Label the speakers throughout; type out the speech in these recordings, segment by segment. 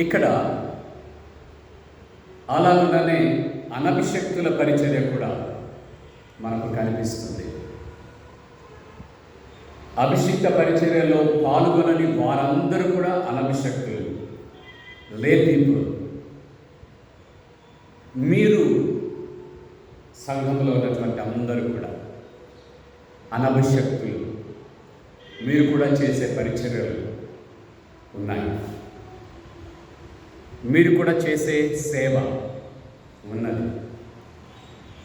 Speaker 1: ఇక్కడ అలాగనే అనభిషక్తుల పరిచర్య కూడా మనకు కనిపిస్తుంది. అభిషిక్త పరిచర్యలో పాల్గొనని వారందరూ కూడా అనభిషక్తులు, లే పీపుల్. మీరు సంఘంలో ఉన్నటువంటి అందరూ కూడా అనభిషక్తులు. మీరు కూడా చేసే పరిచర్యలు ఉన్నాయి, మీరు కూడా చేసే సేవ ఉన్నది.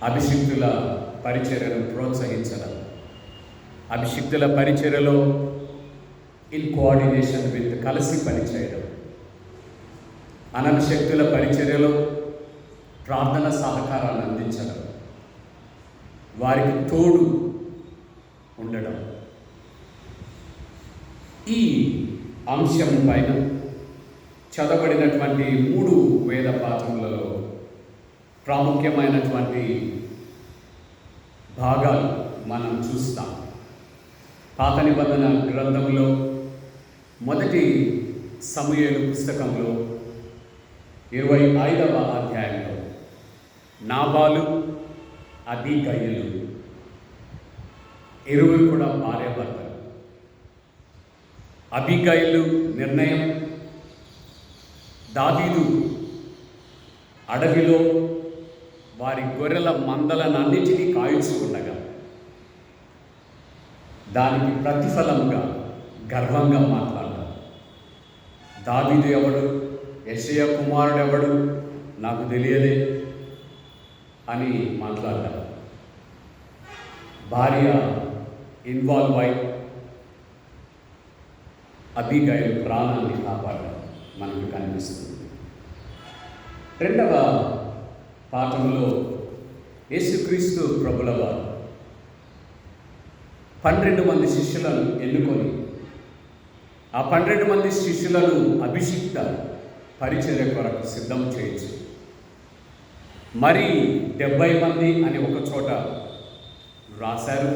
Speaker 1: అభిషిక్తుల పరిచర్యను ప్రోత్సహించడం, అభిషిక్తుల పరిచర్యలో ఇన్ కోఆర్డినేషన్ విత్ కలిసి పనిచేయడం, అనభిషక్తుల పరిచర్యలో ప్రార్థన సహకారాన్ని అందించడం, వారికి తోడు ఉండడం. ఈ అంశం పైన చదవబడినటువంటి 3 వేద పాఠములలో ప్రాముఖ్యమైనటువంటి భాగాలు మనం చూస్తాం. పాత నిబంధన గ్రంథంలో మొదటి సమూయేలు పుస్తకంలో 25వ అధ్యాయంలో నాబాలు, అబీగయలు ఇరువురు కూడా భార్యాభర్తలు. అబీగయలు నిర్ణయం, దావీదు అడవిలో వారి గొర్రెల మందలనన్నిటినీ కాయుచు ఉండగా దానికి ప్రతిఫలముగా గర్వంగా మాట్లాడారు. దావీదు ఎవడు, యెషయా కుమారుడు ఎవడు, నాకు తెలియదే అని మాట్లాడారు. భార్య ఇన్వాల్వ్ అయి అబీగయలు ప్రాణాన్ని కాపాడారు మనకు కనిపిస్తుంది. 2వ పాఠంలో యేసుక్రీస్తు ప్రభుల వారు 12 మంది శిష్యులను ఎన్నుకొని ఆ 12 మంది శిష్యులను అభిషిక్త పరిచర్య కొరకు సిద్ధం చేయొచ్చు. మరి 70 మంది అని ఒక చోట రాశారు.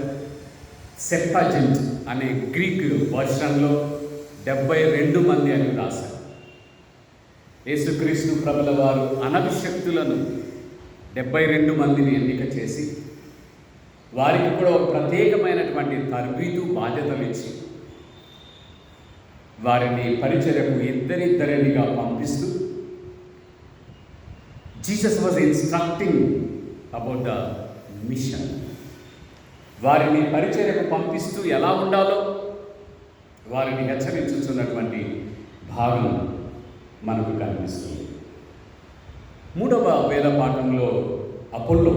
Speaker 1: సెప్టాజింట్ అనే గ్రీక్ వర్షన్లో 72 మంది అని రాశారు. యేసుక్రీస్తు ప్రభుల వారు అనభిషక్తులను 72 మందిని ఎన్నిక చేసి వారికి కూడా ఒక ప్రత్యేకమైనటువంటి తరబీదు బాధ్యతలు ఇచ్చి వారిని పరిచర్యకు ఇద్దరిద్దరినిగా పంపిస్తూ Jesus was instructing about the mission. వారిని పరిచర్యకు పంపిస్తూ ఎలా ఉండాలో వారిని హెచ్చరించుతున్నటువంటి భాగం మనకు కనిపిస్తుంది. 3వ వేద పాఠంలో అపోల్లో,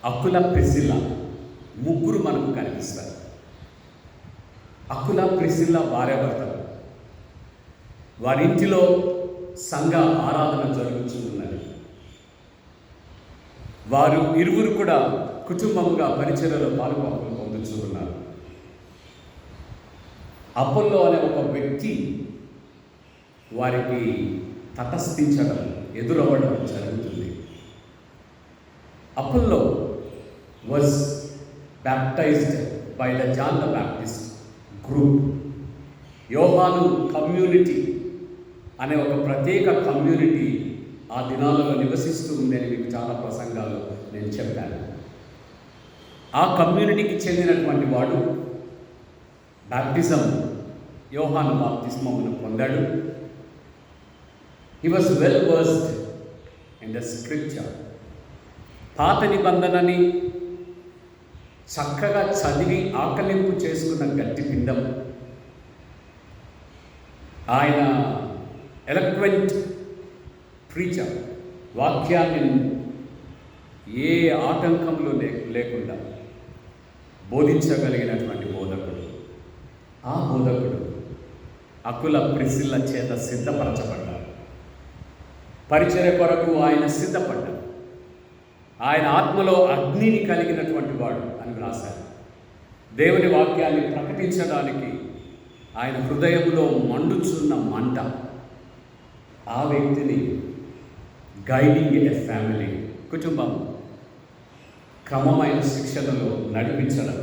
Speaker 1: అకుల, ప్రిసిల్లా ముగ్గురు మనకు కనిపిస్తారు. అకుల, ప్రిసిల్లా భార్యాభర్తలు. వారింటిలో సంఘ ఆరాధన జరుగుతున్నది. వారు ఇరువురు కూడా కుటుంబంగా పరిచర్యలో పొందుతున్నారు. అపోల్లో అనే ఒక వ్యక్తి వారికి తటస్థించడం, ఎదురవ్వడం జరుగుతుంది. Apollos was baptized by the John the Baptist group. యోహాను కమ్యూనిటీ అనే ఒక ప్రత్యేక కమ్యూనిటీ ఆ దినాలలో నివసిస్తూ ఉందని మీకు చాలా ప్రసంగాలు నేను చెప్పాను. ఆ కమ్యూనిటీకి చెందినటువంటి వాడు బాప్టిజం, యోహాను బాప్తిస్మమును పొందాడు. He was well versed in the scripture. పాత నిబంధనని చక్కగా చదివి ఆకలింపు చేసుకున్న గట్టి పిండం. ఆయన ఎలక్వెంట్ ప్రీచర్. వాక్యాన్ని ఏ ఆటంకంలో లేకుండా బోధించగలిగినటువంటి బోధకుడు. ఆ బోధకుడు అకుల, ప్రిసిల్ల చేత సిద్ధపరచబడ్డారు. పరిచర్య కొరకు ఆయన సిద్ధపడ్డారు. ఆయన ఆత్మలో అగ్నిని కలిగినటువంటి వాడు అని రాశారు. దేవుని వాక్యాన్ని ప్రకటించడానికి ఆయన హృదయంలో మండుచున్న మంట. ఆ వ్యక్తిని గైడింగ్ ఏ ఫ్యామిలీ, కుటుంబం క్రమమైన శిక్షణలో నడిపించడం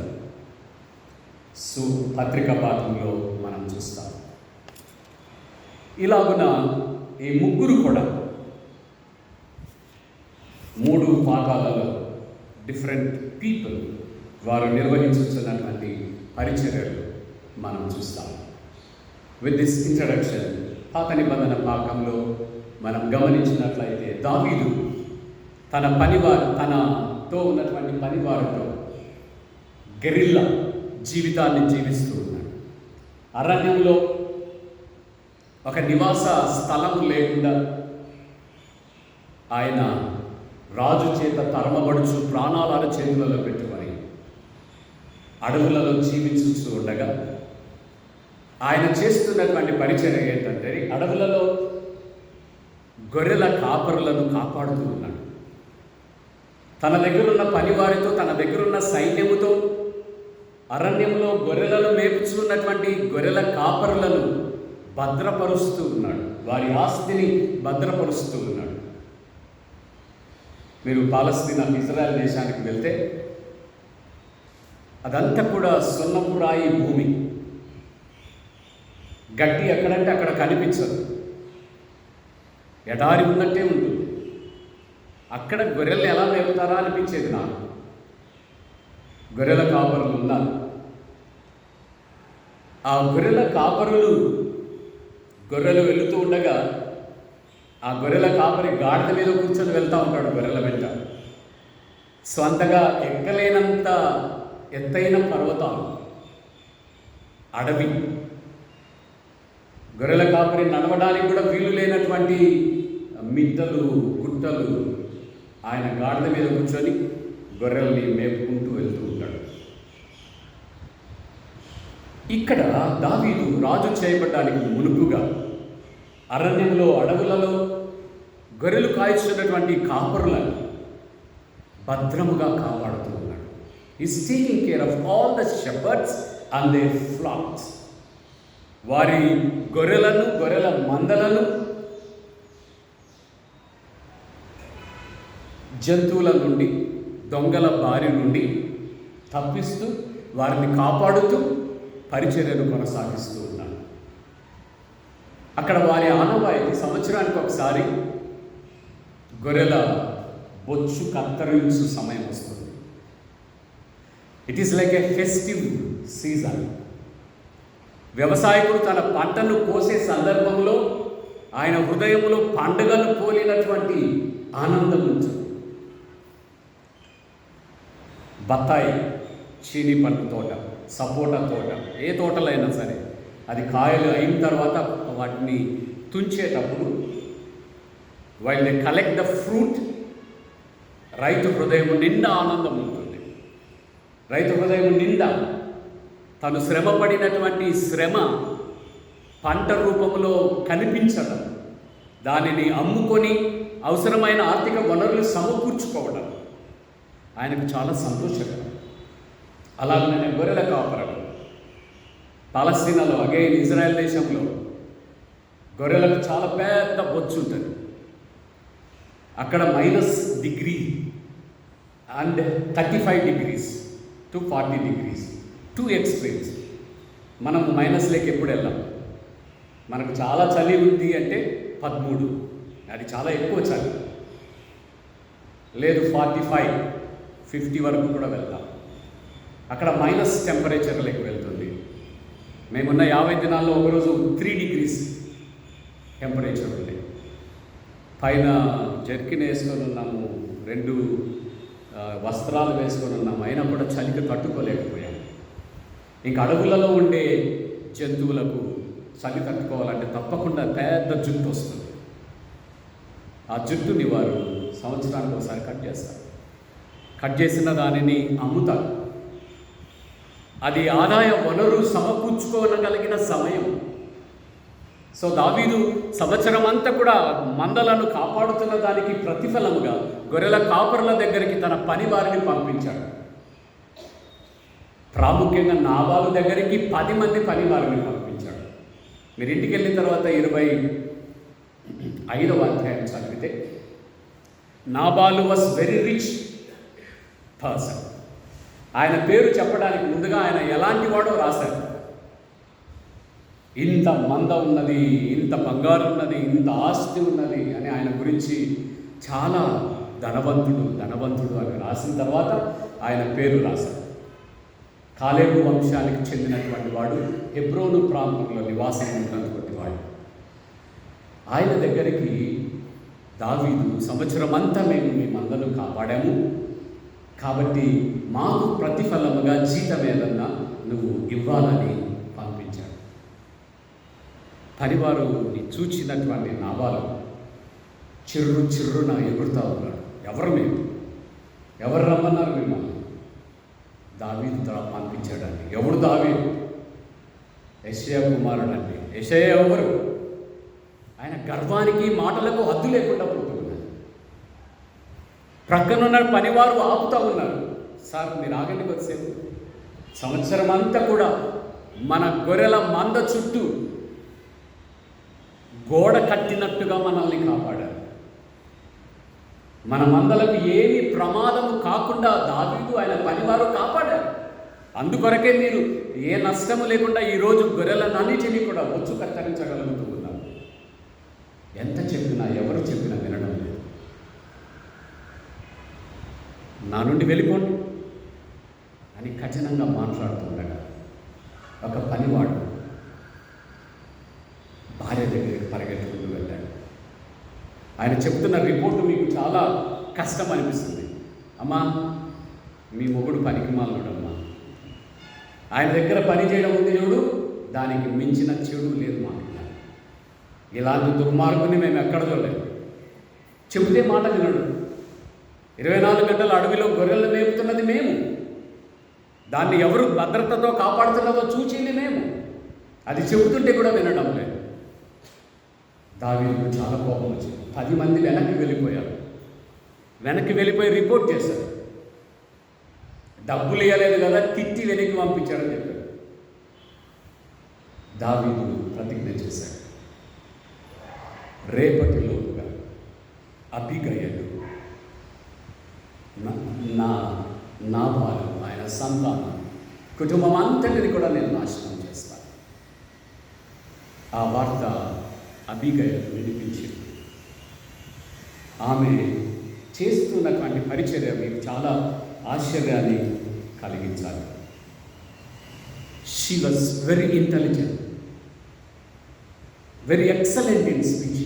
Speaker 1: పత్రిక పాఠంలో మనం చూస్తాం. ఇలాగున ఈ ముగ్గురు కూడా 3 పాఠాలలో డిఫరెంట్ పీపుల్ వారు నిర్వహించుతున్నటువంటి పరిచర్యలు మనం చూస్తాం. విత్ దిస్ ఇంట్రడక్షన్, పాత నిబంధన పాఠంలో మనం గమనించినట్లయితే దావీదు తనతో ఉన్నటువంటి పనివారితో గెరిల్లా జీవితాన్ని జీవిస్తూ ఉన్నాడు. అరణ్యంలో ఒక నివాస స్థలం లేకుండా ఆయన రాజు చేత తరమబడుచు ప్రాణాల చేతులలో పెట్టుకొని అడవులలో జీవించుతూ ఉండగా ఆయన చేస్తున్నటువంటి పరిచర్య ఏంటంటే అడవులలో గొర్రెల కాపరులను కాపాడుతూ ఉన్నాడు. తన దగ్గరున్న పనివారితో, తన దగ్గరున్న సైన్యముతో అరణ్యంలో గొర్రెలను మేపుచున్నటువంటి గొర్రెల కాపరులను భద్రపరుస్తూ ఉన్నాడు. వారి ఆస్తిని భద్రపరుస్తూ ఉన్నాడు. మీరు పాలస్తీనా, ఇజ్రాయెల్ దేశానికి వెళ్తే అదంతా కూడా సున్నపు రాయి భూమి. గడ్డి ఎక్కడంటే అక్కడ కనిపించదు, ఎడారి ఉన్నట్టే ఉంటుంది. అక్కడ గొర్రెలు ఎలా మేపుతారా అనిపించేది నాకు. గొర్రెల కాపరులు ఉన్నారు. ఆ గొర్రెల కాపరులు గొర్రెలు వెళుతూ ఉండగా ఆ గొర్రెల కాపరి గాడిద మీద కూర్చొని వెళ్తూ ఉంటాడు గొర్రెల వెంట. స్వంతగా ఎక్కలేనంత ఎత్తైన పర్వతాలు, అడవి, గొర్రెల కాపరి నడవడానికి కూడా వీలు లేనటువంటి మిట్టలు, గుట్టలు, ఆయన గాడిద మీద కూర్చొని గొర్రెల్ని మేపుకుంటూ వెళ్తూ ఉంటాడు. ఇక్కడ దావీదు రాజు చేయబడ్డానికి మునుపుగా అరణ్యంలో, అడవులలో గొర్రెలు కాయిస్తున్నటువంటి కాపరులను భద్రముగా కాపాడుతూ ఉన్నాడు. Is taking care of all the shepherds and their flocks. వారి గొర్రెలను, గొర్రెల మందలను జంతువుల నుండి, దొంగల బారి నుండి తప్పిస్తూ వారిని కాపాడుతూ పరిచర్యను కొనసాగిస్తూ ఉన్నాడు. అక్కడ వారి ఆనవాయితీ సంవత్సరానికి ఒకసారి గొర్రెల బొచ్చు కత్తిరించు సమయం వస్తుంది. It is like a festive season. వ్యవసాయకుడు తన పంటను కోసే సందర్భంలో ఆయన హృదయంలో పండుగను పోలినటువంటి ఆనందం ఉంటుంది. బత్తాయి, చీనీ పండు తోట, సపోటా తోట, ఏ తోటలో అయినా సరే అది కాయలు అయిన తర్వాత వాటిని తుంచేటప్పుడు while they collect the fruit, రైతు హృదయం నిండా ఆనందం ఉంటుంది. రైతు హృదయం నిండా తను శ్రమపడినటువంటి శ్రమ పంట రూపంలో కనిపించడం, దానిని అమ్ముకొని అవసరమైన ఆర్థిక వనరులు సమకూర్చుకోవడం ఆయనకు చాలా సంతోషకరం. అలాగనే గొర్రెల కాపరులు పాలస్తీనాలో, అగైన్ ఇజ్రాయెల్ దేశంలో గొర్రెలకు చాలా పెద్ద బొచ్చు ఉంటుంది. అక్కడ -degree and 35 degrees to 40 degrees, two extremes. మనం మైనస్లోకి ఎప్పుడు వెళ్ళాం. మనకు చాలా చలి ఉంది అంటే 13, అది చాలా ఎక్కువ చలి. లేదు 45, 50 వరకు కూడా వెళ్తాం. అక్కడ మైనస్ టెంపరేచర్లోకి వెళ్తుంది. మేమున్న 50 దినాల్లో ఒకరోజు 3 degrees టెంపరేచర్ ఉంది. పైన జర్కిన్ వేసుకొని ఉన్నాము, 2 వస్త్రాలు వేసుకొని ఉన్నాము, అయినా కూడా చలికి తట్టుకోలేకపోయాము. ఇంకా అడవులలో ఉండే జంతువులకు చలి తట్టుకోవాలంటే తప్పకుండా పెద్ద జుట్టు వస్తుంది. ఆ జుట్టుని వారు సంవత్సరానికి ఒకసారి కట్ చేస్తారు. కట్ చేసిన దానిని అమ్ముతారు. అది ఆదాయ వనరు సమకూర్చుకోగలిగిన సమయం. సో దావీదు సంవత్సరం అంతా కూడా మందలను కాపాడుతున్న దానికి ప్రతిఫలముగా గొర్రెల కాపరుల దగ్గరికి తన పని వారిని పంపించాడు. ప్రాముఖ్యంగా నాబాలు దగ్గరికి 10 మంది పని వారిని పంపించాడు. మీరు ఇంటికి వెళ్ళిన తర్వాత 25వ అధ్యాయం చదివితే, నాబాలు వాస్ వెరీ రిచ్ పర్సన్. ఆయన పేరు చెప్పడానికి ముందుగా ఆయన ఎలాంటి వాడో రాశారు. ఇంత మంద ఉన్నది, ఇంత బంగారు ఉన్నది, ఇంత ఆస్తి ఉన్నది అని ఆయన గురించి చాలా ధనవంతుడు అని రాసిన తర్వాత ఆయన పేరు రాశారు. కాలేబు వంశానికి చెందినటువంటి వాడు, హెబ్రోను ప్రాంతంలో నివాసం ఉన్నటువంటి వాడు. ఆయన దగ్గరికి దావీదు, సంవత్సరం అంతా మేము మీ మందను కాపాడాము, కాబట్టి మాకు ప్రతిఫలముగా జీతం ఏదన్నా నువ్వు ఇవ్వాలని పంపించాడు. పనివారుని చూచినటువంటి నాబాలు చిర్రున ఎగురుతా ఉన్నాడు. ఎవరు రమ్మన్నారు మిమ్మల్ని? దావీదు పంపించాడండి. ఎవడు దావీదు? యెషయా కుమారుడు అండి. యెషయా ఎవరు? ఆయన గర్వానికి మాటలకు హద్దు లేకుండా పోతున్నారు. ప్రక్కనున్న పనివారు ఆపుతూ ఉన్నారు. సార్ మీరు ఆగండి కొద్దిసేపు, సంవత్సరం అంతా కూడా మన గొర్రెల మంద చుట్టూ గోడ కట్టినట్టుగా మనల్ని కాపాడారు. మన మందలకు ఏమి ప్రమాదము కాకుండా దావీదు ఆయన పనివారు కాపాడారు. అందుకొరకే మీరు ఏ నష్టము లేకుండా ఈరోజు గొర్రెలన్నిటినీ కూడా బొచ్చు కత్తిరించగలుగుతూ ఉన్నారు. ఎంత చెప్పినా, ఎవరు చెప్పినా వినడం లేదు. నా నుండి వెళ్ళిపోండి అని కఠినంగా మాట్లాడుతుండగా ఒక పనివాడు భార్య దగ్గరికి పరిగెత్తుకుంటూ వెళ్ళాడు. ఆయన చెప్తున్న రిపోర్టు మీకు చాలా కష్టం అనిపిస్తుంది. అమ్మా, మీ మొగుడు పనికి మాలనుడమ్మా, ఆయన దగ్గర పని చేయడం ఉంది చూడు, దానికి మించిన చెడు లేదు మాకు. ఇలాంటి దుర్మార్గుని మేము ఎక్కడ చూడలేదు. చెబితే మాట వినడు. 24 గంటలు అడవిలో గొర్రెలు మేపుతున్నది మేము, దాన్ని ఎవరు భద్రతతో కాపాడుతున్నదో చూచింది మేము, అది చెబుతుంటే కూడా వినడం లేదు. దావీదుకు చాలా కోపం వచ్చింది. 10 మంది వెనక్కి వెళ్ళిపోయి రిపోర్ట్ చేశారు. డబ్బులు ఇవ్వలేదు కదా, తిట్టి వెనక్కి పంపించాడని చెప్పారు. దావీదు ప్రతిజ్ఞ చేశాడు, రేపటిలోపుగా అబీగయలు నాబాలు, ఆయన సంతానం, కుటుంబం అంతటిని కూడా నేను నాశనం చేస్తాను. ఆ వార్త అబీగయలు వినిపించింది. ఆమె చేస్తున్నటువంటి పరిచర్య మీకు చాలా ఆశ్చర్యాన్ని కలిగించాలి. She was very intelligent, very excellent in speech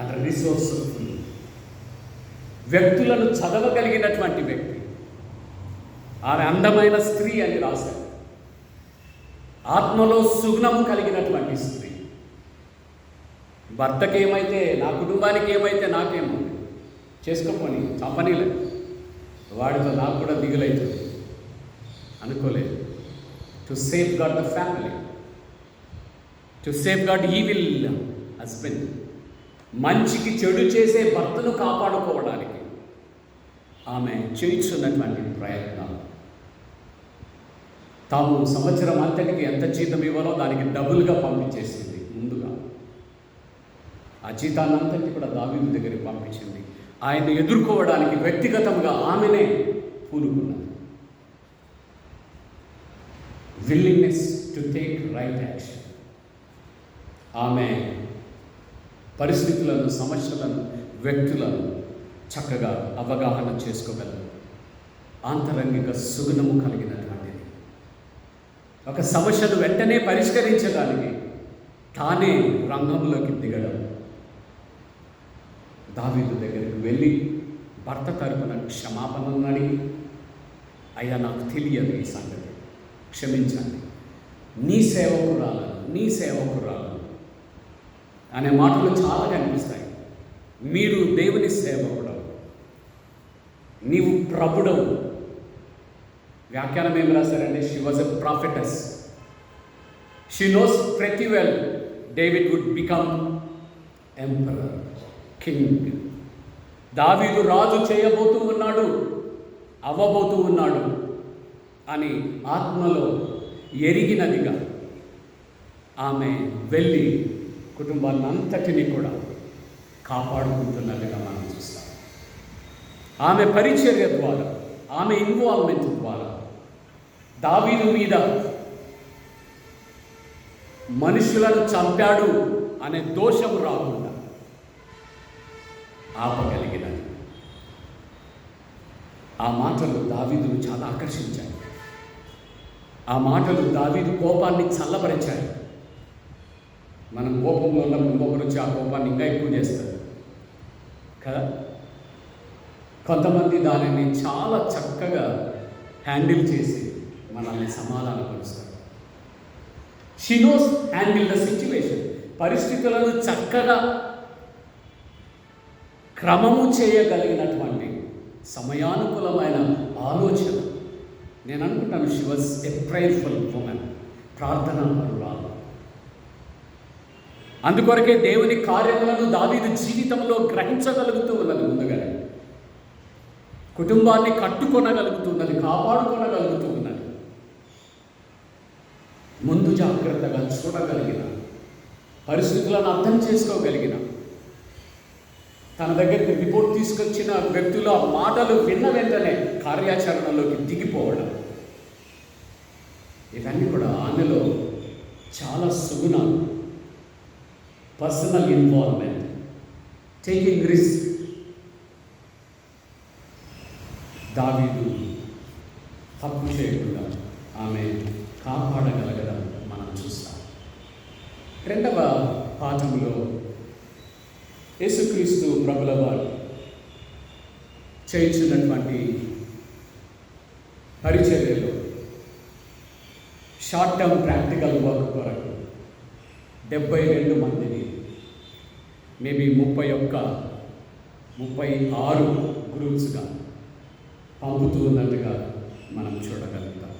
Speaker 1: and resourceful. వ్యక్తులను చదవగలిగినటువంటి వ్యక్తి. ఆమె అందమైన స్త్రీ అని రాశారు. ఆత్మలో సుగుణము కలిగినటువంటి స్త్రీ. భర్తకి ఏమైతే, నా కుటుంబానికి ఏమైతే నాకేమో చేసుకోపోని చంపనీలేదు, వాడితో నాకు కూడా దిగులవుతుంది అనుకోలేదు. To safe God the family, to safe God evil husband, మంచికి చెడు చేసే భర్తను కాపాడుకోవడానికి ఆమె చేస్తున్నటువంటి ప్రయత్నం. తాము సంవత్సరం అంతటికి ఎంత జీతం ఇవ్వాలో దానికి డబుల్గా పంపించేసింది ముందుగా. ఆ జీతాన్నంతటి కూడా దావీదు దగ్గరికి పంపించింది. ఆయన్ని ఎదుర్కోవడానికి వ్యక్తిగతంగా ఆమెనే పూనుకున్నది. Willingness to take right action. ఆమె పరిస్థితులను, సమస్యలను, వ్యక్తులను చక్కగా అవగాహన చేసుకోగలరు. ఆంతరంగిక సుగుణము కలిగినటువంటిది. ఒక సమస్యను వెంటనే పరిష్కరించడానికి తానే రంగంలోకి దిగడం. దావీదు దగ్గరికి వెళ్ళి భర్త తరపున క్షమాపణను అడిగి, అయ్యా నాకు తెలియదు ఈ సంగతి, క్షమించండి, నీ సేవకురాలను అనే మాటలు చాలా కనిపిస్తాయి. మీరు దేవుని సేవకుడవు, నీవు ప్రభుడవు. వ్యాఖ్యానం ఏమి రాశారంటే, she was a prophetess. She knows pretty well David would become emperor, king. దావీదు రాజు చేయబోతూ ఉన్నాడు, అవ్వబోతూ ఉన్నాడు అని ఆత్మలో ఎరిగినదిగా ఆమె వెళ్ళి కుటుంబాన్ని అంతటినీ కూడా కాపాడుకుంటున్నట్టుగా మనం చూస్తాం. ఆమె పరిచర్య ద్వారా, ఆమె ఇన్వాల్వ్మెంట్ ద్వారా దావీదు మీద మనుషులను చంపాడు అనే దోషం రాకుండా ఆపగలిగినది. ఆ మాటలు దావీదును చాలా ఆకర్షించాయి. ఆ మాటలు దావీదు కోపాన్ని చల్లబరిచాయి. మనం కోపంలో ఉన్నప్పుడు ఇంకొకరు వచ్చి ఆ కోపాన్ని ఇంకా ఎక్కువ చేస్తారు కదా. కొంతమంది దానిని చాలా చక్కగా హ్యాండిల్ చేసి మనల్ని సమాధానపరుస్తారు. She knows handle the situation. పరిస్థితులను చక్కగా క్రమము చేయగలిగినటువంటి సమయానుకూలమైన ఆలోచన. నేను అనుకుంటాను she was a prayerful women, ప్రార్థనా పరురాలు. అందుకొరకే దేవుని కార్యములను దావీదు జీవితంలో గ్రహించగలుగుతూ ఉన్నది. ముందుగానే కుటుంబాన్ని కట్టుకొనగలుగుతున్నది, కాపాడుకొనగలుగుతూ ఉన్నది. ముందు జాగ్రత్తగా చూడగలిగిన, పరిస్థితులను అర్థం చేసుకోగలిగిన, తన దగ్గరికి రిపోర్ట్ తీసుకొచ్చిన వ్యక్తుల మాటలు విన్న వెంటనే కార్యాచరణలోకి దిగిపోవడం, ఇవన్నీ కూడా ఆమెలో చాలా సుగుణాలు. Personal involvement, taking risk. దావీదు తప్పు చేయకుండా ఆమె కాపాడగలగడం మనం చూస్తాం. రెండవ పాఠంలో యేసుక్రీస్తు ప్రభుల వారు చేయించినటువంటి పరిచర్యలో షార్ట్ టర్మ్ ప్రాక్టికల్ వర్క్ కొరకు 72 మందిని, మేబీ 36 గ్రూప్స్గా పంపుతూ ఉన్నట్టుగా మనం చూడగలుగుతాం.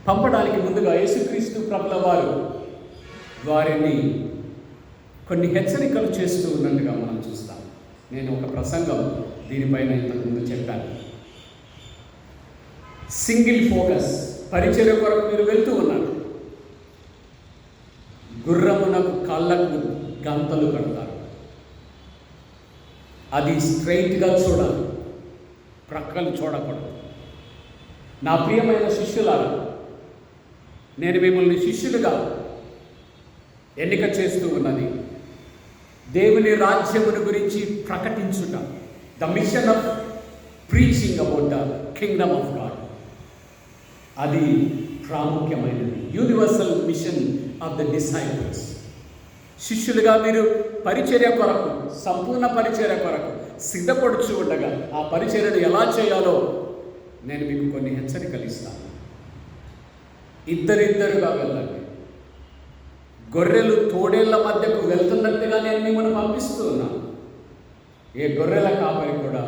Speaker 1: పంపడానికి ముందుగా యేసుక్రీస్తు ప్రభుల వారు వారిని కొన్ని హెచ్చరికలు చేస్తూ ఉన్నట్టుగా మనం చూస్తాం. నేను ఒక ప్రసంగం దీనిపైన ఇంతకుముందు చెప్పాను. Single focus. పరిచర్య కొరకు మీరు వెళ్తూ ఉన్నారు. గుర్రమునకు కాళ్ళకు గంతలు కడతారు. అది స్ట్రైట్గా చూడాలి, ప్రక్కలు చూడకూడదు. నా ప్రియమైన శిష్యులారా, నేను మిమ్మల్ని శిష్యులుగా ఎన్నిక చేస్తూ ఉన్నది దేవుని రాజ్యమును గురించి ప్రకటించుట. The mission of preaching about the kingdom of God. అది ప్రాముఖ్యమైనది. Universal mission of the disciples. శిష్యులుగా మీరు పరిచర్య కొరకు, సంపూర్ణ పరిచర్య కొరకు సిద్ధపడుచు ఉండగా ఆ పరిచర్యను ఎలా చేయాలో నేను మీకు కొన్ని హెచ్చరికలు ఇస్తాను. ఇద్దరిద్దరుగా వెళ్ళండి. గొర్రెలు తోడేళ్ల మధ్యకు వెళ్తున్నట్టుగా నేను మిమ్మల్ని పంపిస్తూ ఉన్నాను. ఏ గొర్రెల కాపరి కూడా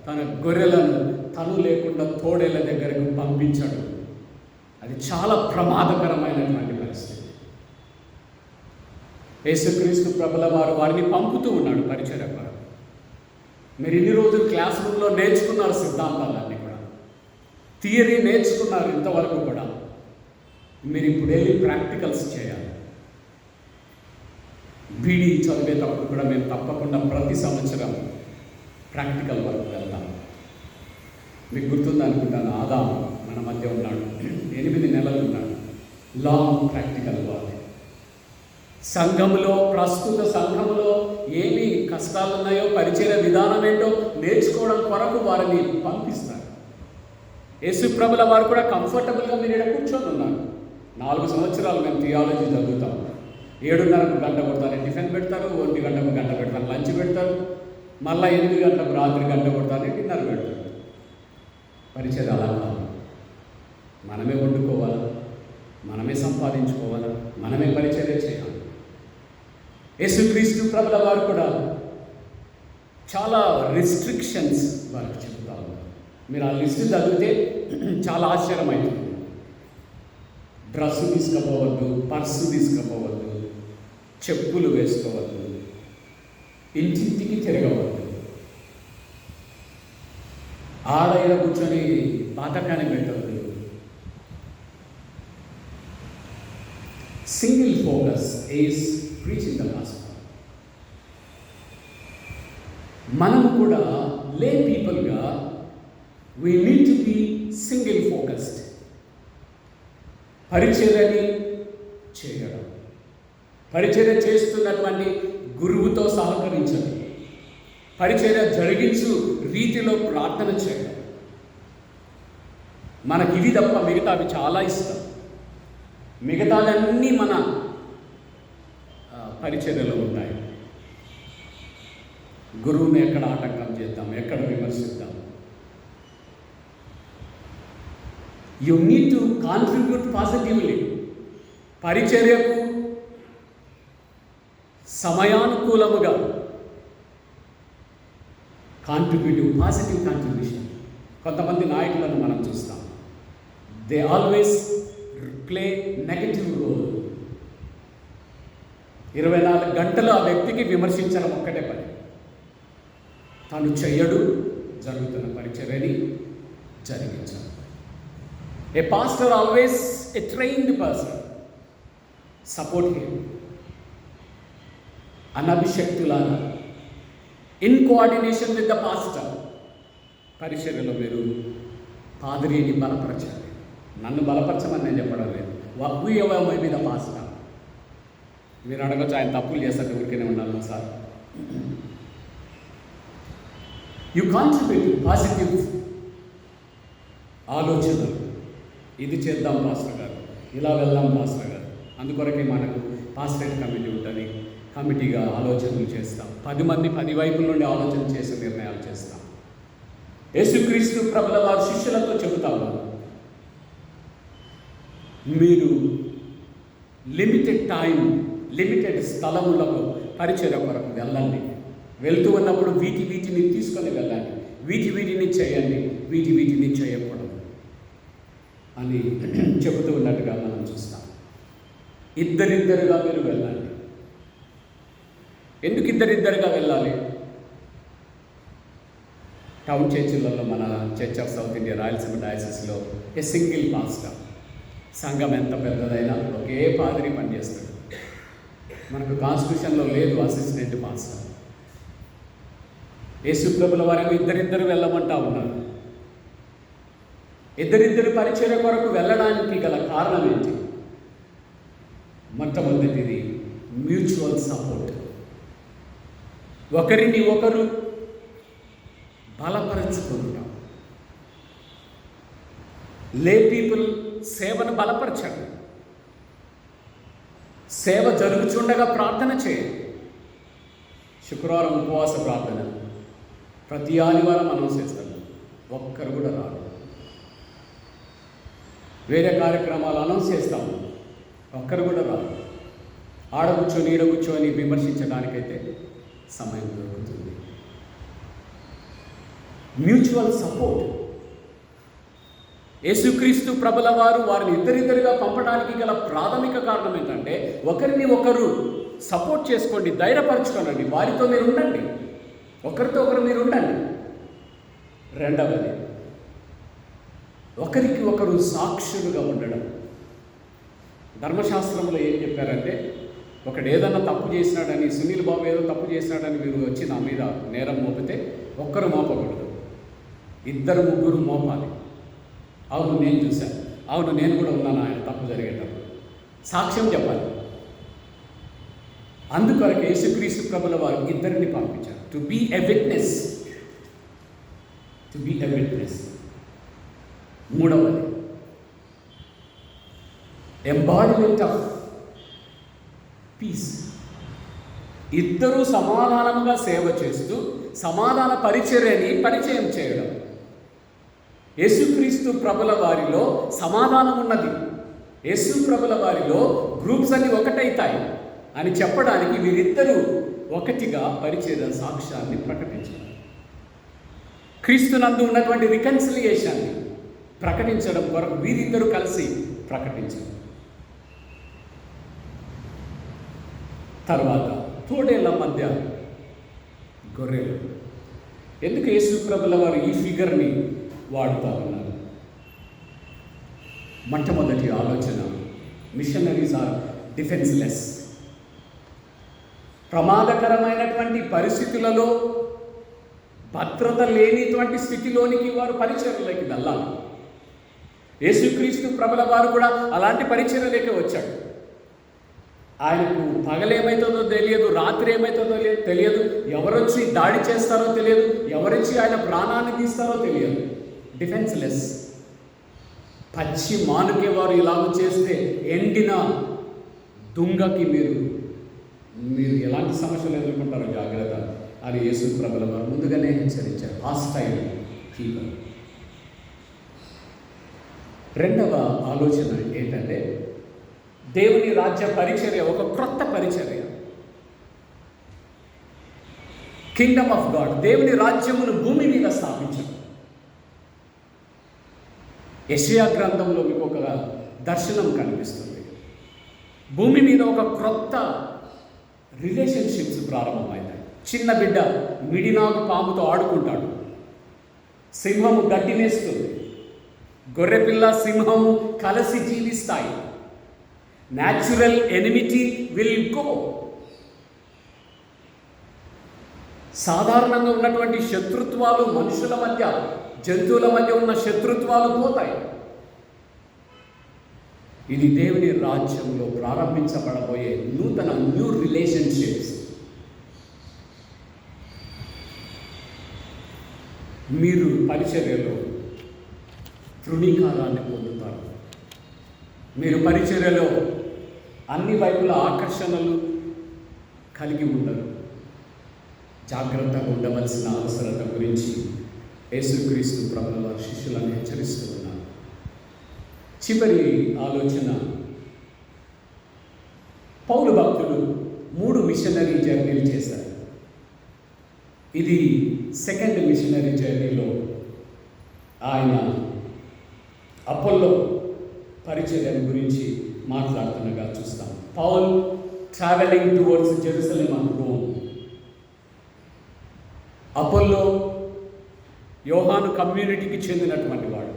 Speaker 1: తన గొర్రెలను తను లేకుండా తోడేళ్ల దగ్గరకు పంపించడు. అది చాలా ప్రమాదకరమైనటువంటి పరిస్థితి. యేసుక్రీస్తు ప్రభుల వారు వారిని పంపుతూ ఉన్నాడు పరిచర్య కొరకు. మీరు ఇన్ని రోజులు క్లాస్ రూమ్లో నేర్చుకున్నారు సిద్ధాంతాలన్నీ కూడా, థియరీ నేర్చుకున్నారు ఇంతవరకు కూడా. మీరు ఇప్పుడు వెళ్ళి ప్రాక్టికల్స్ చేయాలి. బీడీ చదివేటప్పుడు కూడా మేము తప్పకుండా ప్రతి సంవత్సరం ప్రాక్టికల్ వర్క్ వెళ్తాం. మీకు గుర్తుంది అనుకుంటాను, ఆదాము మన మధ్య ఉన్నాడు, 8 నెలలు ఉన్నాడు. Long practical work. సంఘములో, ప్రస్తుత సంఘములో ఏమి కష్టాలు ఉన్నాయో, పరిచయ విధానం ఏంటో నేర్చుకోవడం కొరకు వారిని పంపిస్తారు. యేసుప్రభుల వారు కూడా కంఫర్టబుల్గా మీరు ఇక్కడ కూర్చొని ఉన్నారు. 4 సంవత్సరాలు మేము థియాలజీ చదువుతాం. 7:30కు గంట కొడతారు, టిఫిన్ పెడతారు. 1 గంటకు గంట పెడతారు, లంచ్ పెడతారు. మళ్ళీ 8 గంటలకు రాత్రి గంట కొడతారు, డిన్నర్ పెడతారు. పరిచయం అలా కాదు. మనమే వండుకోవాలా, మనమే సంపాదించుకోవాలా, మనమే పరిచయం చేయాలి. యేసుక్రీస్తు ప్రభుల వారు కూడా చాలా రిస్ట్రిక్షన్స్ వారికి చెబుతా ఉన్నారు. మీరు ఆ లిస్టు చదివితే చాలా ఆశ్చర్యమవుతుంది. డ్రెస్సు తీసుకుపోవద్దు, పర్సు తీసుకుపోవద్దు, చెప్పులు వేసుకోవద్దు, ఇంటింటికి తిరగవద్దు, ఆడైన కూర్చొని పాతకాన్ని పెట్టవద్దు. Single focus is preaching the gospel. మనము కూడా లే పీపుల్గా we need to be single focused. పరిచర్యని చేయడం, పరిచర్య చేస్తున్నటువంటి గురువుతో సహకరించడం, పరిచర్య జరిగించు రీతిలో ప్రార్థన చేయడం. మనకి ఇవి తప్ప మిగతావి చాలా ఇష్టం. మిగతాలన్నీ మన పరిచర్యలో ఉంటాయి. గురువుని ఎక్కడ ఆటంకం చేద్దాం, ఎక్కడ విమర్శిద్దాం. You need to contribute positively. పరిచర్యకు సమయానుకూలముగా పాజిటివ్ కాంట్రిబ్యూషన్. కొంతమంది నాయకులను మనం చూస్తాం, they always play negative role. 24 గంటలు ఆ వ్యక్తికి విమర్శించడం ఒక్కటే పని. తను చెయ్యడు, జరుగుతున్న పరిచర్యని జరిగించడం. A pastor always a trained person, support him. అనభిషక్తులాగా in coordination with the pastor. పరిచర్యలో మీరు పాదరిని బలపరచాలి. నన్ను బలపరచమని నేను చెప్పడం లేదు. Whoever may be the pastor. మీరు అడగచ్చు, ఆయన తప్పులు చేస్తారు ఊరికనే ఉండాలి సార్. యు కాంట్రిబ్యూట్ పాజిటివ్ ఆలోచనలు. ఇది చేద్దాం పాస్టర్ గారు, ఇలా వెళ్దాం పాస్టర్ గారు. అందుకొరకే మనకు పాస్టరేట్ కమిటీ ఉంటుంది. కమిటీగా ఆలోచనలు చేస్తాం. 10 మంది 10 వైపుల నుండి ఆలోచన చేసే నిర్ణయాలు చేస్తాం. యేసుక్రీస్తు ప్రభుల వారి శిష్యులతో చెబుతాము, మీరు లిమిటెడ్ టైం, లిమిటెడ్ స్థలములకు పరిచర్య కొరకు వెళ్ళండి. వెళ్తూ ఉన్నప్పుడు వీటిని తీసుకొని వెళ్ళండి, వీటిని చేయండి, వీటిని చేయకూడదు అని చెబుతూ ఉన్నట్టుగా మనం చూస్తాం. ఇద్దరిద్దరుగా మీరు వెళ్ళండి. ఎందుకు ఇద్దరిద్దరుగా వెళ్ళాలి? టౌన్ చర్చిలలో, మన church of south India Rayalaseema డయాసిస్లో ఏ సింగిల్ పాస్టర్. సంఘం ఎంత పెద్దదైనా ఒకే పాదిరి పనిచేస్తాడు. మనకు కాన్స్టిట్యూషన్లో లేదు అసిస్టెంట్ పాస్టర్. యేసు ప్రభుల వారు ఇద్దరిద్దరు వెళ్ళమంటా ఉన్నారు. ఇద్దరిద్దరు పరిచర్య కొరకు వెళ్ళడానికి గల కారణం ఏంటి? మొట్టమొదటిది మ్యూచువల్ సపోర్ట్. ఒకరిని ఒకరు బలపరచుకుంటాం. లే పీపుల్ సేవను బలపరచండి. సేవ జరుగుచుండగా ప్రార్థన చేయండి. శుక్రవారం ఉపవాస ప్రార్థన ప్రతి ఆదివారం అనౌన్స్ చేస్తాను. ఒక్కరు కూడా రారు. వేరే కార్యక్రమాలు అనౌన్స్ చేస్తాము, ఒక్కరు కూడా రారు. ఆడ కూర్చొని విమర్శించడానికైతే సమయం దొరుకుతుంది. Mutual support. యేసుక్రీస్తు ప్రభుల వారు వారిని ఇద్దరిద్దరుగా పంపడానికి గల ప్రాథమిక కారణం ఏంటంటే, ఒకరిని ఒకరు సపోర్ట్ చేసుకోండి, ధైర్యపరచుకోనండి, వారితో మీరు ఉండండి, ఒకరితో ఒకరు మీరు ఉండండి. రెండవది, ఒకరికి ఒకరు సాక్షులుగా ఉండడం. ధర్మశాస్త్రంలో ఏం చెప్పారంటే, ఒకడు ఏదన్నా తప్పు చేసినాడని, సునీల్ బాబు ఏదో తప్పు చేసినాడని మీరు వచ్చి నా మీద నేరం మోపితే ఒక్కరు మోపకూడదు, 2-3 మోపాలి. అవును నేను చూశాను, అవును నేను కూడా ఉన్నాను ఆయన తప్పు జరిగేటప్పుడు, సాక్ష్యం చెప్పాలి. అందుకొరకు యేసుక్రీస్తు ప్రభుల వారు ఇద్దరిని పంపించారు. To be a witness. మూడవది, ఎంబాడిమెంట్ ఆఫ్ పీస్. ఇద్దరూ సమాధానముగా సేవ చేస్తూ సమాధాన పరిచర్యని పరిచయం చేయడం. యేసుక్రీస్తు ప్రభుల వారిలో సమాధానం ఉన్నది, యేసు ప్రభుల వారిలో గ్రూప్స్ అన్ని ఒకటైతాయి అని చెప్పడానికి వీరిద్దరూ ఒకటిగా పరిచర్య సాక్ష్యాన్ని ప్రకటించారు. క్రీస్తునందు ఉన్నటువంటి రికన్సిలియేషన్ని ప్రకటించడం కొరకు వీరిద్దరూ కలిసి ప్రకటించారు. తర్వాత తోడేళ్ల మధ్య గొర్రెలు. ఎందుకు యేసు ప్రభుల వారు ఈ ఫిగర్ని వాడుతూ ఉన్నారు? మొట్టమొదటి ఆలోచన, మిషనరీస్ ఆర్ డిఫెన్స్లెస్. ప్రమాదకరమైనటువంటి పరిస్థితులలో భద్రత లేనిటువంటి స్థితిలోనికి వారు పరిచర్యలోకి వెళ్ళాలి. యేసుక్రీస్తు ప్రభుల వారు కూడా అలాంటి పరిచర్యలోకి వచ్చాడు. ఆయనకు పగలేమవుతుందో తెలియదు, రాత్రి ఏమవుతుందో తెలియదు, ఎవరొచ్చి దాడి చేస్తారో తెలియదు, ఎవరొచ్చి ఆయన ప్రాణాన్ని తీస్తారో తెలియదు. డిఫెన్స్లెస్. పచ్చి మానుకే వారు ఇలాగ చేస్తే ఎండిన దుంగకి మీరు ఎలాంటి సమస్యలు ఎదుర్కొంటారో జాగ్రత్త అని యేసు ప్రభుల వారు ముందుగానే హెచ్చరించారు. Hostile people. రెండవ ఆలోచన ఏంటంటే, దేవుని రాజ్య పరిచర్య ఒక క్రొత్త పరిచర్య. కింగ్డమ్ ఆఫ్ గాడ్, దేవుని రాజ్యమును భూమి మీద స్థాపించడం. యెషయా గ్రంథంలో మీకు ఒక దర్శనం కనిపిస్తుంది. భూమి మీద ఒక క్రొత్త రిలేషన్షిప్స్ ప్రారంభమవుతాయి. చిన్న బిడ్డ మిడినాగు పాముతో ఆడుకుంటాడు, సింహము గడ్డి మేస్తుంది, గొర్రెపిల్ల సింహము కలిసి జీవిస్తాయి. Natural enmity will go. సాధారణంగా ఉన్నటువంటి శత్రుత్వాలు, మనుషుల మధ్య జంతువుల మధ్య ఉన్న శత్రుత్వాలు పోతాయి. ఇది దేవుని రాజ్యంలో ప్రారంభించబడబోయే నూతన న్యూ రిలేషన్షిప్స్. మీరు పరిచర్యలో తృణీకారాన్ని పొందుతారు. మీరు పరిచర్యలో అన్ని వైపుల ఆకర్షణలు కలిగి ఉండరు. జాగ్రత్తగా ఉండవలసిన అవసరత గురించి యేసుక్రీస్తు ప్రభుల వారి శిష్యులను హెచ్చరిస్తూ ఉన్నారు. చివరి ఆలోచన, పౌలు భక్తుడు 3 మిషనరీ జర్నీలు చేశారు. ఇది సెకండ్ మిషనరీ జర్నీలో ఆయన అపోల్లో పరిచర్య గురించి మాట్లాడుతుండగా చూస్తాం. Paul travelling towards Jerusalem and Rome. Apollos యోహాను కమ్యూనిటీకి చెందినటువంటి వాడు.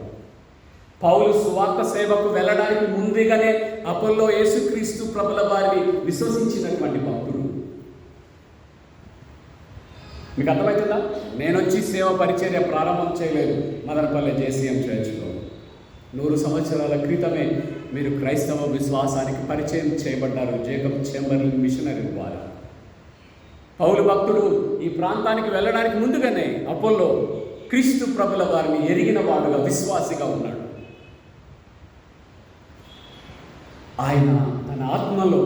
Speaker 1: పౌలు సువార్త సేవకు వెళ్ళడానికి ముందుగానే అపోల్లో యేసుక్రీస్తు ప్రభుల వారిని విశ్వసించినటువంటి భక్తుడు. మీకు అర్థమవుతుందా? నేను వచ్చి సేవ పరిచర్య ప్రారంభం చేయలేదు మదనపల్లె జేసీఎం చర్చ్లో. 100 సంవత్సరాల క్రితమే మీరు క్రైస్తవ విశ్వాసానికి పరిచయం చేయబడ్డారు జేకబ్ చేంబర్లిన్ మిషనరీ ద్వారా. పౌలు భక్తుడు ఈ ప్రాంతానికి వెళ్ళడానికి ముందుగానే అపోల్లో క్రీస్తు ప్రభుల వారిని ఎరిగిన వాడుగా, విశ్వాసిగా ఉన్నాడు. ఆయన తన ఆత్మలో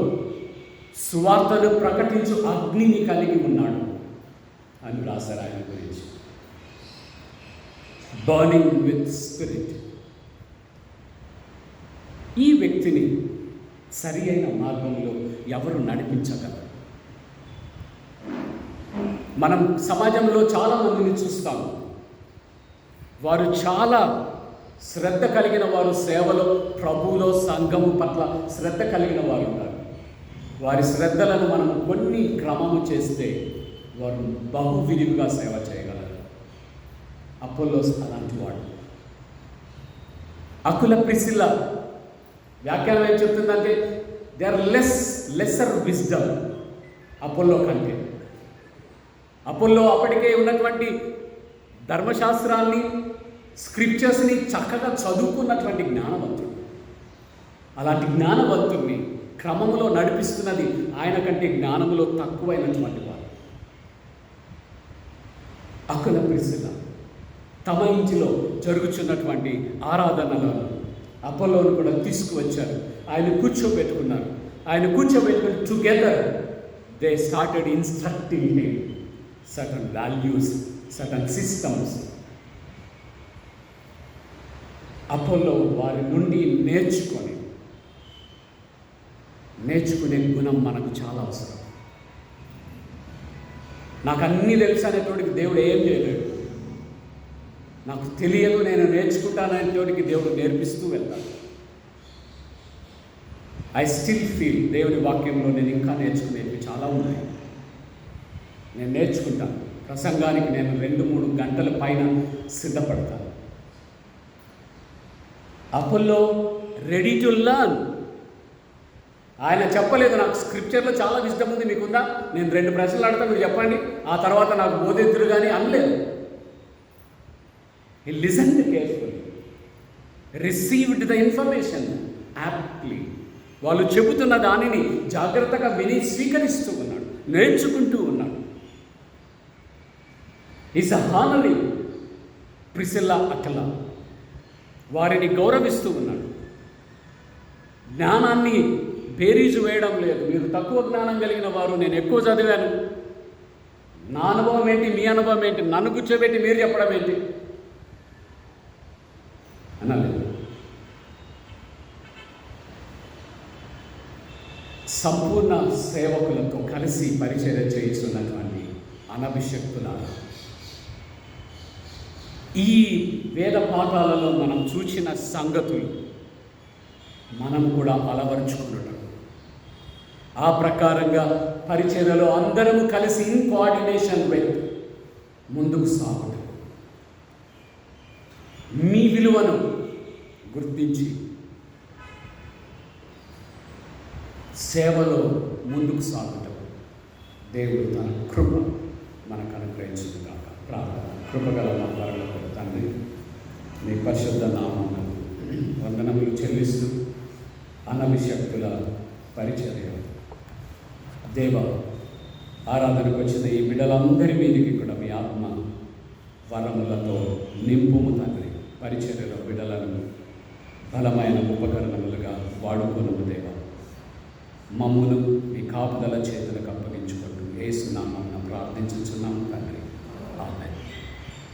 Speaker 1: సువార్తను ప్రకటించు అగ్నిని కలిగి ఉన్నాడు అని రాశారు ఆయన గురించి. Burning with spirit. ఈ వ్యక్తిని సరి అయిన మార్గంలో ఎవరు నడిపించగలరు? మనం సమాజంలో చాలామందిని చూస్తాము. వారు చాలా శ్రద్ధ కలిగిన వారు, సేవలో, ప్రభువులో, సంఘము పట్ల శ్రద్ధ కలిగిన వారు ఉన్నారు. వారి శ్రద్ధలను మనం కొన్ని క్రమము చేస్తే వారు బహు విరివిగా సేవ చేయగలరు. అపోల్లోస్ అలాంటి వాడు. అకుల ప్రిసిల్ల వ్యాఖ్యానం ఏం చెప్తుందంటే, they are lesser wisdom Apollos కంటే. అపోల్లో అప్పటికే ఉన్నటువంటి ధర్మశాస్త్రాన్ని, స్క్రిప్చర్స్ని చక్కగా చదువుకున్నటువంటి జ్ఞానవంతుడు. అలాంటి జ్ఞానవంతుడిని క్రమములో నడిపిస్తున్నది ఆయన కంటే జ్ఞానములో తక్కువైనటువంటి వారు. అకుల ప్రిసిల్ల తమ ఇంటిలో జరుగుతున్నటువంటి ఆరాధనలను అపోల్లోను కూడా తీసుకువచ్చారు. ఆయన కూర్చోబెట్టుకున్నారు. ఆయన కూర్చోబెట్టుకుని together they started instructing him certain values, certain systems. Apollo వారి నుండి నేర్చుకునే గుణం మనకు చాలా అవసరం. నాకు అన్నీ తెలుసు అనేటోడికి దేవుడు ఏం చేయలేడు. నాకు తెలియదు, నేను నేర్చుకుంటాననేటోడికి దేవుడు నేర్పిస్తూ వెళ్తాడు. ఐ స్టిల్ ఫీల్ దేవుని వాక్యంలో నేను ఇంకా నేర్చుకునేవి చాలా ఉన్నాయి. నేను నేర్చుకుంటాను. ప్రసంగానికి నేను 2-3 గంటల పైన సిద్ధపడతాను. Apollo ready to learn. ఆయన చెప్పలేదు, నాకు స్క్రిప్చర్లో చాలా విషయం ఉంది, మీకుందా? నేను 2 ప్రశ్నలు అడతా, మీరు చెప్పండి, ఆ తర్వాత నాకు బోధిద్దురు కానీ అనలేదు. He listened carefully, received the information aptly, వాళ్ళు చెబుతున్న దానిని జాగ్రత్తగా విని స్వీకరిస్తూ ఉన్నాడు, నేర్చుకుంటూ ఉన్నాడు. Is honouring Priscilla Aquila. వారిని గౌరవిస్తూ ఉన్నాడు. జ్ఞానాన్ని బేరీజు వేయడం లేదు. మీరు తక్కువ జ్ఞానం కలిగిన వారు, నేను ఎక్కువ చదివాను, నా అనుభవం ఏంటి, మీ అనుభవం ఏంటి, నన్ను కూర్చోబెట్టి మీరు చెప్పడం ఏంటి అనలేదు. సంపూర్ణ సేవకులతో కలిసి పరిచర్య చేస్తున్నటువంటి అనభిషక్తులారా, ఈ వేద పాఠాలలో మనం చూసిన సంగతులు మనం కూడా అలవరుచుకున్నట్టు, ఆ ప్రకారంగా పరిచర్యలో అందరము కలిసి ఇన్ కోఆర్డినేషన్ విత్ ముందుకు సాగుతాం. మీ విలువను గుర్తించి సేవలో ముందుకు సాగుతాం. దేవుడు తన కృప మనకు అనుగ్రహించుగాక. ప్రార్థన. కృపగల మా పరలోకపు తండ్రి, మీ పరిశుద్ధ నామమునకు వందనములు చెల్లిస్తూ అనభిషక్తుల పరిచర్య దేవ ఆరాధనకు వచ్చిన ఈ బిడ్డలందరి మీదకి కూడా మీ ఆత్మ వరములతో నింపుము తండ్రి. పరిచర్యలో బిడ్డలను బలమైన ఉపకరణములుగా వాడుకొనుము దేవ. మమ్మును మీ కాపుదల చేతులకు అప్పగించుకుంటూ యేసు నామమున ప్రార్థించుచున్నాము తండ్రి. ఆమేన్.